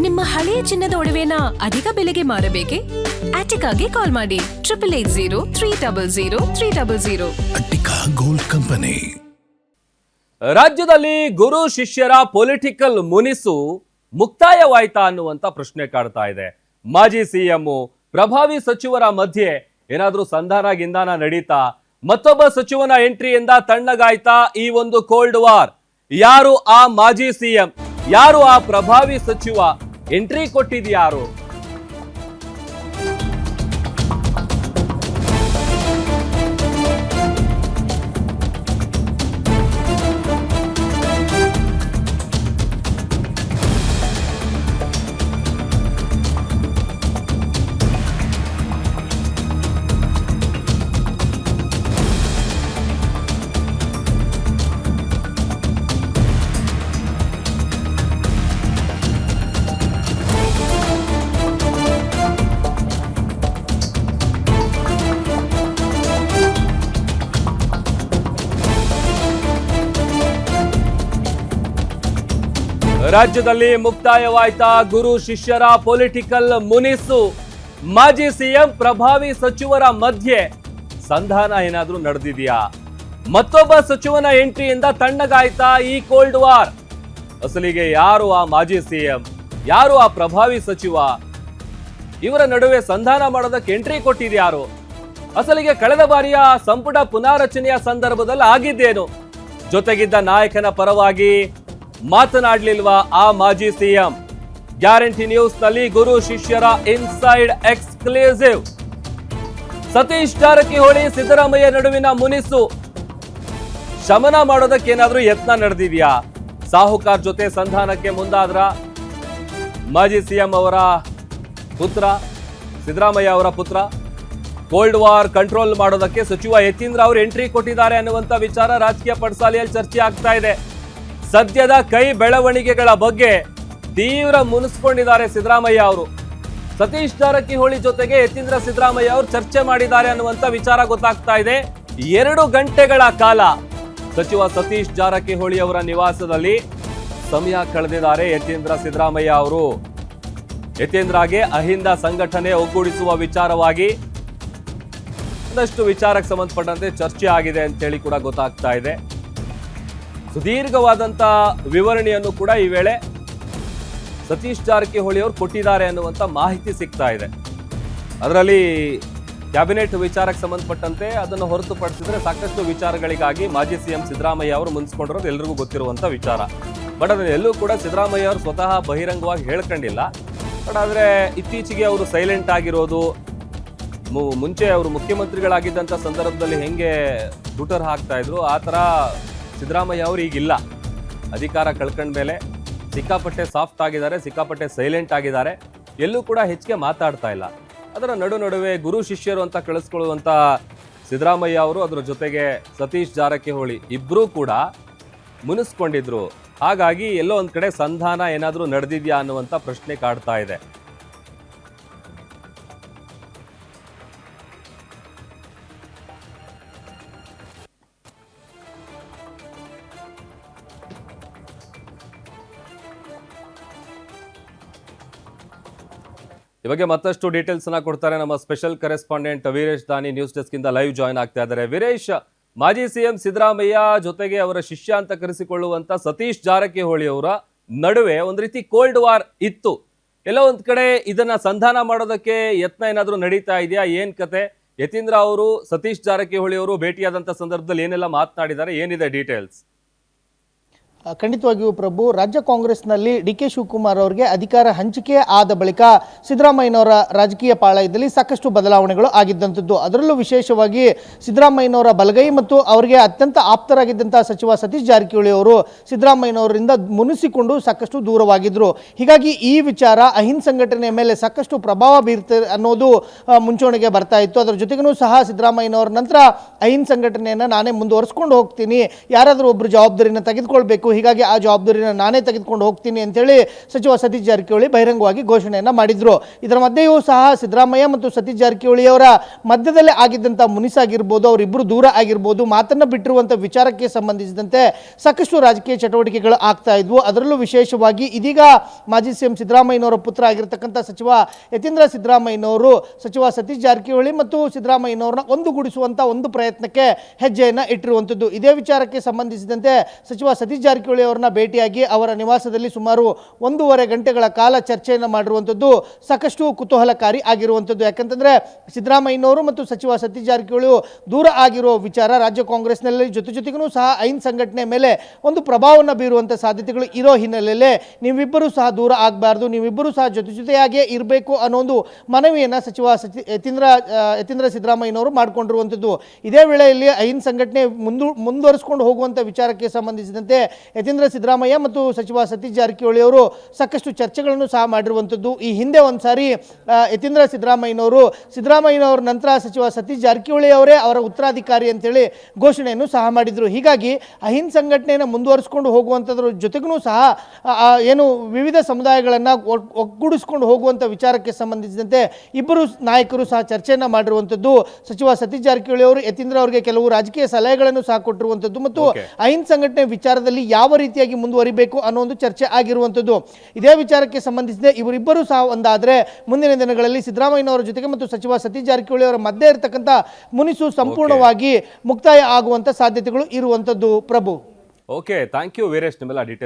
ನಿಮ್ಮ ಹಳೆಯ ಚಿನ್ನದ ಒಡವೆನ ಅಧಿಕ ಬೆಲೆಗೆ ಮಾರಬೇಕೆ? ಆಟಿಕಾಗೆ ಕಾಲ್ ಮಾಡಿ 8880 ಅಟ್ಟಿಕಾ ಗೋಲ್ಡ್ ಕಂಪನಿ. ರಾಜ್ಯದಲ್ಲಿ ಗುರು ಶಿಷ್ಯರ ಪೊಲಿಟಿಕಲ್ ಮುನಿಸು ಮುಕ್ತಾಯವಾಯ್ತಾ ಅನ್ನುವಂತ ಪ್ರಶ್ನೆ ಕಾಡ್ತಾ ಇದೆ. ಮಾಜಿ ಸಿಎಂ ಪ್ರಭಾವಿ ಸಚಿವರ ಮಧ್ಯೆ ಏನಾದ್ರೂ ಸಂಧಾನ ಗಿಂಧಾನ ನಡೀತಾ? ಮತ್ತೊಬ್ಬ ಸಚಿವನ ಎಂಟ್ರಿಯಿಂದ ತಣ್ಣಗಾಯ್ತಾ ಈ ಒಂದು ಕೋಲ್ಡ್ ವಾರ್? ಯಾರು ಆ ಮಾಜಿ ಸಿಎಂ, ಯಾರು ಆ ಪ್ರಭಾವಿ ಸಚಿವ, ಎಂಟ್ರಿ ಕೊಟ್ಟಿದ್ಯಾರು? ರಾಜ್ಯದಲ್ಲಿ ಮುಕ್ತಾಯವಾಯ್ತಾ ಗುರು ಶಿಷ್ಯರ ಪೊಲಿಟಿಕಲ್ ಮುನಿಸು? ಮಾಜಿ ಸಿಎಂ ಪ್ರಭಾವಿ ಸಚಿವರ ಮಧ್ಯೆ ಸಂಧಾನ ಏನಾದ್ರೂ ನಡೆದಿದೆಯಾ? ಮತ್ತೊಬ್ಬ ಸಚಿವನ ಎಂಟ್ರಿಯಿಂದ ತಣ್ಣಗಾಯ್ತಾ ಈ ಕೋಲ್ಡ್ ವಾರ್? ಅಸಲಿಗೆ ಯಾರು ಆ ಮಾಜಿ ಸಿಎಂ, ಯಾರು ಆ ಪ್ರಭಾವಿ ಸಚಿವ? ಇವರ ನಡುವೆ ಸಂಧಾನ ಮಾಡೋದಕ್ಕೆ ಎಂಟ್ರಿ ಕೊಟ್ಟಿದ್ಯಾರು? ಅಸಲಿಗೆ ಕಳೆದ ಬಾರಿಯ ಸಂಪುಟ ಪುನಾರಚನೆಯ ಸಂದರ್ಭದಲ್ಲಿ ಆಗಿದ್ದೇನು? ಜೊತೆಗಿದ್ದ ನಾಯಕನ ಪರವಾಗಿ ಮಾತನಾಡ್ಲಿಲ್ವಾ ಆ ಮಾಜಿ ಸಿಎಂ? ಗ್ಯಾರಂಟಿ ನ್ಯೂಸ್ ನಲ್ಲಿ ಗುರು ಶಿಷ್ಯರ ಇನ್ಸೈಡ್ ಎಕ್ಸ್ಕ್ಲೂಸಿವ್. ಸತೀಶ್ ಜಾರಕಿಹೊಳಿ ಸಿದ್ದರಾಮಯ್ಯ ನಡುವಿನ ಮುನಿಸು ಶಮನ ಮಾಡೋದಕ್ಕೇನಾದ್ರೂ ಯತ್ನ ನಡೆದಿದ್ಯಾ? ಸಾಹುಕಾರ್ ಜೊತೆ ಸಂಧಾನಕ್ಕೆ ಮುಂದಾದ್ರ ಮಾಜಿ ಸಿಎಂ ಅವರ ಪುತ್ರ ಸಿದ್ದರಾಮಯ್ಯ ಅವರ ಪುತ್ರ? ಕೋಲ್ಡ್ ವಾರ್ ಕಂಟ್ರೋಲ್ ಮಾಡೋದಕ್ಕೆ ಸಚಿವ ಯತೀಂದ್ರ ಅವರು ಎಂಟ್ರಿ ಕೊಟ್ಟಿದ್ದಾರೆ ಅನ್ನುವಂತ ವಿಚಾರ ರಾಜಕೀಯ ಪಡಸಾಲೆಯಲ್ಲಿ ಚರ್ಚೆ ಆಗ್ತಾ ಇದೆ. ಸದ್ಯದ ಕೈ ಬೆಳವಣಿಗೆಗಳ ಬಗ್ಗೆ ತೀವ್ರ ಮುನಿಸ್ಕೊಂಡಿದ್ದಾರೆ ಸಿದ್ದರಾಮಯ್ಯ ಅವರು. ಸತೀಶ್ ಜಾರಕಿಹೊಳಿ ಜೊತೆಗೆ ಯತೀಂದ್ರ ಸಿದ್ದರಾಮಯ್ಯ ಅವರು ಚರ್ಚೆ ಮಾಡಿದ್ದಾರೆ ಅನ್ನುವಂತ ವಿಚಾರ ಗೊತ್ತಾಗ್ತಾ ಇದೆ. 2 ಗಂಟೆಗಳ ಕಾಲ ಸಚಿವ ಸತೀಶ್ ಜಾರಕಿಹೊಳಿ ಅವರ ನಿವಾಸದಲ್ಲಿ ಸಮಯ ಕಳೆದಿದ್ದಾರೆ ಯತೀಂದ್ರ ಸಿದ್ದರಾಮಯ್ಯ ಅವರು. ಯತೀಂದ್ರಗೆ ಅಹಿಂದ ಸಂಘಟನೆ ಒಗ್ಗೂಡಿಸುವ ವಿಚಾರವಾಗಿ ಒಂದಷ್ಟು ವಿಚಾರಕ್ಕೆ ಸಂಬಂಧಪಟ್ಟಂತೆ ಚರ್ಚೆ ಆಗಿದೆ ಅಂತ ಹೇಳಿ ಕೂಡ ಗೊತ್ತಾಗ್ತಾ ಇದೆ. ಸುದೀರ್ಘವಾದಂತ ವಿವರಣೆಯನ್ನು ಕೂಡ ಈ ವೇಳೆ ಸತೀಶ್ ಜಾರಕಿಹೊಳಿ ಅವರು ಕೊಟ್ಟಿದ್ದಾರೆ ಅನ್ನುವಂತ ಮಾಹಿತಿ ಸಿಗ್ತಾ ಇದೆ. ಅದರಲ್ಲಿ ಕ್ಯಾಬಿನೆಟ್ ವಿಚಾರಕ್ಕೆ ಸಂಬಂಧಪಟ್ಟಂತೆ ಅದನ್ನು ಹೊರತುಪಡಿಸಿದ್ರೆ ಸಾಕಷ್ಟು ವಿಚಾರಗಳಿಗಾಗಿ ಮಾಜಿ ಸಿಎಂ ಸಿದ್ದರಾಮಯ್ಯ ಅವರು ಮುನ್ಸ್ಕೊಂಡಿರೋದು ಎಲ್ರಿಗೂ ಗೊತ್ತಿರುವಂತ ವಿಚಾರ. ಬಟ್ ಅದನ್ನ ಎಲ್ಲೂ ಕೂಡ ಸಿದ್ದರಾಮಯ್ಯ ಅವರು ಸ್ವತಃ ಬಹಿರಂಗವಾಗಿ ಹೇಳ್ಕೊಂಡಿಲ್ಲ. ಬಟ್ ಆದ್ರೆ ಇತ್ತೀಚೆಗೆ ಅವರು ಸೈಲೆಂಟ್ ಆಗಿರೋದು, ಮುಂಚೆ ಅವರು ಮುಖ್ಯಮಂತ್ರಿಗಳಾಗಿದ್ದಂಥ ಸಂದರ್ಭದಲ್ಲಿ ಹೆಂಗೆ ಟ್ವಿಟರ್ ಹಾಕ್ತಾ ಇದ್ರು ಆ ಥರ ಸಿದ್ದರಾಮಯ್ಯ ಅವರು ಈಗಿಲ್ಲ. ಅಧಿಕಾರ ಕಳ್ಕೊಂಡ ಮೇಲೆ ಸಿಕ್ಕಾಪಟ್ಟೆ ಸಾಫ್ಟ್ ಆಗಿದ್ದಾರೆ, ಸಿಕ್ಕಾಪಟ್ಟೆ ಸೈಲೆಂಟ್ ಆಗಿದ್ದಾರೆ, ಎಲ್ಲೂ ಕೂಡ ಹೆಚ್ಚಿಗೆ ಮಾತಾಡ್ತಾ ಇಲ್ಲ. ಅದರ ನಡುವೆ ಗುರು ಶಿಷ್ಯರು ಅಂತ ಕಳಿಸ್ಕೊಳ್ಳುವಂಥ ಸಿದ್ದರಾಮಯ್ಯ ಅವರು ಅದರ ಜೊತೆಗೆ ಸತೀಶ್ ಜಾರಕಿಹೊಳಿ ಇಬ್ಬರೂ ಕೂಡ ಮುನಿಸ್ಕೊಂಡಿದ್ರು. ಹಾಗಾಗಿ ಎಲ್ಲೋ ಒಂದು ಕಡೆ ಸಂಧಾನ ಏನಾದರೂ ನಡೆದಿದ್ಯಾ ಅನ್ನುವಂಥ ಪ್ರಶ್ನೆ ಕಾಡ್ತಾ ಇದೆ. ಇವಾಗ ಮತ್ತಷ್ಟು ಡೀಟೇಲ್ಸ್ ಅನ್ನ ಕೊಡ್ತಾರೆ ನಮ್ಮ ಸ್ಪೆಷಲ್ ಕರೆಸ್ಪಾಂಡೆಂಟ್ ವೀರೇಶ್ ದಾನಿ. ನ್ಯೂಸ್ ಡೆಸ್ಕ್ ಇಂದ ಲೈವ್ ಜಾಯ್ನ್ ಆಗ್ತಾ ಇದ್ದಾರೆ. ವೀರೇಶ್, ಮಾಜಿ ಸಿಎಂ ಸಿದ್ದರಾಮಯ್ಯ ಜೊತೆಗೆ ಅವರ ಶಿಷ್ಯ ಅಂತ ಕರೆಸಿಕೊಳ್ಳುವಂತ ಸತೀಶ್ ಜಾರಕಿಹೊಳಿ ಅವರ ನಡುವೆ ಒಂದು ರೀತಿ ಕೋಲ್ಡ್ ವಾರ್ ಇತ್ತು. ಎಲ್ಲೋ ಒಂದ್ ಕಡೆ ಇದನ್ನ ಸಂಧಾನ ಮಾಡೋದಕ್ಕೆ ಯತ್ನ ಏನಾದ್ರೂ ನಡೀತಾ ಇದೆಯಾ? ಏನ್ ಕತೆ? ಯತೀಂದ್ರ ಅವರು ಸತೀಶ್ ಜಾರಕಿಹೊಳಿ ಅವರು ಭೇಟಿಯಾದಂತ ಸಂದರ್ಭದಲ್ಲಿ ಏನೆಲ್ಲ ಮಾತನಾಡಿದ್ದಾರೆ, ಏನಿದೆ ಡೀಟೇಲ್ಸ್? ಖಂಡಿತವಾಗಿಯೂ ಪ್ರಭು, ರಾಜ್ಯ ಕಾಂಗ್ರೆಸ್ನಲ್ಲಿ ಡಿ ಕೆ ಶಿವಕುಮಾರ್ ಅವರಿಗೆ ಅಧಿಕಾರ ಹಂಚಿಕೆ ಆದ ಬಳಿಕ ಸಿದ್ದರಾಮಯ್ಯನವರ ರಾಜಕೀಯ ಪಾಳಯದಲ್ಲಿ ಸಾಕಷ್ಟು ಬದಲಾವಣೆಗಳು ಆಗಿದ್ದಂಥದ್ದು. ಅದರಲ್ಲೂ ವಿಶೇಷವಾಗಿ ಸಿದ್ದರಾಮಯ್ಯನವರ ಬಲಗೈ ಮತ್ತು ಅವರಿಗೆ ಅತ್ಯಂತ ಆಪ್ತರಾಗಿದ್ದಂಥ ಸಚಿವ ಸತೀಶ್ ಜಾರಕಿಹೊಳಿ ಅವರು ಸಿದ್ದರಾಮಯ್ಯನವರಿಂದ ಮುನಿಸಿಕೊಂಡು ಸಾಕಷ್ಟು ದೂರವಾಗಿದ್ದರು. ಹೀಗಾಗಿ ಈ ವಿಚಾರ ಅಹಿಂದ ಸಂಘಟನೆಯ ಮೇಲೆ ಸಾಕಷ್ಟು ಪ್ರಭಾವ ಬೀರ್ತದೆ ಅನ್ನೋದು ಮುಂಚೂಣಿಗೆ ಬರ್ತಾ ಇತ್ತು. ಅದರ ಜೊತೆಗೂ ಸಹ ಸಿದ್ದರಾಮಯ್ಯನವರ ನಂತರ ಅಹಿಂದ ಸಂಘಟನೆಯನ್ನು ನಾನೇ ಮುಂದುವರಿಸ್ಕೊಂಡು ಹೋಗ್ತೀನಿ, ಯಾರಾದರೂ ಒಬ್ಬರು ಜವಾಬ್ದಾರಿಯನ್ನು ತೆಗೆದುಕೊಳ್ಬೇಕು, ಹೀಗಾಗಿ ಆ ಜವಾಬ್ದಾರಿನ ನಾನೇ ತೆಗೆದುಕೊಂಡು ಹೋಗ್ತೀನಿ ಅಂತೇಳಿ ಸಚಿವ ಸತೀಶ್ ಜಾರಕಿಹೊಳಿ ಬಹಿರಂಗವಾಗಿ ಘೋಷಣೆಯನ್ನ ಮಾಡಿದ್ರು. ಇದರ ಮಧ್ಯೆಯೂ ಸಹ ಸಿದ್ದರಾಮಯ್ಯ ಮತ್ತು ಸತೀಶ್ ಜಾರಕಿಹೊಳಿ ಅವರ ಮಧ್ಯದಲ್ಲಿ ಆಗಿದ್ದಂಥ ಮುನಿಸಾಗಿರ್ಬೋದು, ಅವರಿಬ್ಬರು ದೂರ ಆಗಿರ್ಬೋದು, ಮಾತನ್ನ ಬಿಟ್ಟಿರುವಂಥ ವಿಚಾರಕ್ಕೆ ಸಂಬಂಧಿಸಿದಂತೆ ಸಾಕಷ್ಟು ರಾಜಕೀಯ ಚಟುವಟಿಕೆಗಳು ಆಗ್ತಾ ಇದ್ವು. ಅದರಲ್ಲೂ ವಿಶೇಷವಾಗಿ ಇದೀಗ ಮಾಜಿ ಸಿಎಂ ಸಿದ್ದರಾಮಯ್ಯನವರ ಪುತ್ರ ಆಗಿರತಕ್ಕಂಥ ಸಚಿವ ಯತೀಂದ್ರ ಸಿದ್ದರಾಮಯ್ಯನವರು ಸಚಿವ ಸತೀಶ್ ಜಾರಕಿಹೊಳಿ ಮತ್ತು ಸಿದ್ದರಾಮಯ್ಯನವರನ್ನ ಒಂದುಗೂಡಿಸುವಂತ ಒಂದು ಪ್ರಯತ್ನಕ್ಕೆ ಹೆಜ್ಜೆಯನ್ನ ಇಟ್ಟಿರುವಂಥದ್ದು. ಇದೇ ವಿಚಾರಕ್ಕೆ ಸಂಬಂಧಿಸಿದಂತೆ ಸಚಿವ ಸತೀಶ್ ಜಾರಕಿಹೊಳಿ ಅವರನ್ನ ಭೇಟಿಯಾಗಿ ಅವರ ನಿವಾಸದಲ್ಲಿ ಸುಮಾರು 1.5 ಗಂಟೆಗಳ ಕಾಲ ಚರ್ಚೆಯನ್ನು ಮಾಡಿರುವಂಥದ್ದು ಸಾಕಷ್ಟು ಕುತೂಹಲಕಾರಿ ಆಗಿರುವಂಥದ್ದು. ಯಾಕಂತಂದ್ರೆ ಸಿದ್ದರಾಮಯ್ಯನವರು ಮತ್ತು ಸಚಿವ ಸತೀಶ್ ಜಾರಕಿಹೊಳಿ ದೂರ ಆಗಿರೋ ವಿಚಾರ ರಾಜ್ಯ ಕಾಂಗ್ರೆಸ್ನಲ್ಲಿ ಜೊತೆಗೂ ಸಹ ಐನ್ ಸಂಘಟನೆ ಮೇಲೆ ಒಂದು ಪ್ರಭಾವವನ್ನು ಬೀರುವಂಥ ಸಾಧ್ಯತೆಗಳು ಇರೋ ಹಿನ್ನೆಲೆಯಲ್ಲಿ ನೀವಿಬ್ಬರೂ ಸಹ ದೂರ ಆಗಬಾರ್ದು, ನೀವಿಬ್ಬರೂ ಸಹ ಜೊತೆಯಾಗೇ ಇರಬೇಕು ಅನ್ನೋ ಒಂದು ಮನವಿಯನ್ನು ಸಚಿವ ಯತೀಂದ್ರ ಸಿದ್ದರಾಮಯ್ಯನವರು ಮಾಡಿಕೊಂಡಿರುವಂಥದ್ದು. ಇದೇ ವೇಳೆಯಲ್ಲಿ ಐನ್ ಸಂಘಟನೆ ಮುಂದುವರಿಸಿಕೊಂಡು ಹೋಗುವಂಥ ವಿಚಾರಕ್ಕೆ ಸಂಬಂಧಿಸಿದಂತೆ ಯತೀಂದ್ರ ಸಿದ್ದರಾಮಯ್ಯ ಮತ್ತು ಸಚಿವ ಸತೀಶ್ ಜಾರಕಿಹೊಳಿ ಅವರು ಸಾಕಷ್ಟು ಚರ್ಚೆಗಳನ್ನು ಸಹ ಮಾಡಿರುವಂಥದ್ದು. ಈ ಹಿಂದೆ ಒಂದ್ಸಾರಿ ಯತೀಂದ್ರ ಸಿದ್ದರಾಮಯ್ಯನವರ ನಂತರ ಸಚಿವ ಸತೀಶ್ ಜಾರಕಿಹೊಳಿ ಅವರೇ ಅವರ ಉತ್ತರಾಧಿಕಾರಿ ಅಂತೇಳಿ ಘೋಷಣೆಯನ್ನು ಸಹ ಮಾಡಿದ್ರು. ಹೀಗಾಗಿ ಅಹಿಂದ ಸಂಘಟನೆಯನ್ನು ಮುಂದುವರಿಸಿಕೊಂಡು ಹೋಗುವಂಥದ್ರ ಜೊತೆಗೂ ಸಹ ಏನು ವಿವಿಧ ಸಮುದಾಯಗಳನ್ನು ಒಗ್ಗೂಡಿಸಿಕೊಂಡು ಹೋಗುವಂಥ ವಿಚಾರಕ್ಕೆ ಸಂಬಂಧಿಸಿದಂತೆ ಇಬ್ಬರು ನಾಯಕರು ಸಹ ಚರ್ಚೆಯನ್ನು ಮಾಡಿರುವಂಥದ್ದು. ಸಚಿವ ಸತೀಶ್ ಜಾರಕಿಹೊಳಿ ಅವರು ಯತೀಂದ್ರ ಅವರಿಗೆ ಕೆಲವು ರಾಜಕೀಯ ಸಲಹೆಗಳನ್ನು ಸಹ ಕೊಟ್ಟಿರುವಂಥದ್ದು ಮತ್ತು ಅಹಿಂದ ಸಂಘಟನೆ ವಿಚಾರದಲ್ಲಿ ಯಾವ ರೀತಿಯಾಗಿ ಮುಂದುವರಿಬೇಕು ಅನ್ನೋ ಒಂದು ಚರ್ಚೆ ಆಗಿರುವಂಥದ್ದು. ಇದೇ ವಿಚಾರಕ್ಕೆ ಸಂಬಂಧಿಸಿದ ಇವರಿಬ್ಬರು ಸಹ ಒಂದಾದರೆ ಮುಂದಿನ ದಿನಗಳಲ್ಲಿ ಸಿದ್ದರಾಮಯ್ಯನವರ ಜೊತೆಗೆ ಮತ್ತು ಸಚಿವ ಸತೀಶ್ ಜಾರಕಿಹೊಳಿ ಅವರ ಮಧ್ಯೆ ಇರತಕ್ಕಂಥ ಮುನಿಸು ಸಂಪೂರ್ಣವಾಗಿ ಮುಕ್ತಾಯ ಆಗುವಂಥ ಸಾಧ್ಯತೆಗಳು ಇರುವಂಥದ್ದು. ಪ್ರಭು, ಓಕೆ, ಥ್ಯಾಂಕ್ ಯು ವೀರೇಶ್, ನಿಮ್ಮೆಲ್ಲ ಡೀಟೇಲ್ಸ್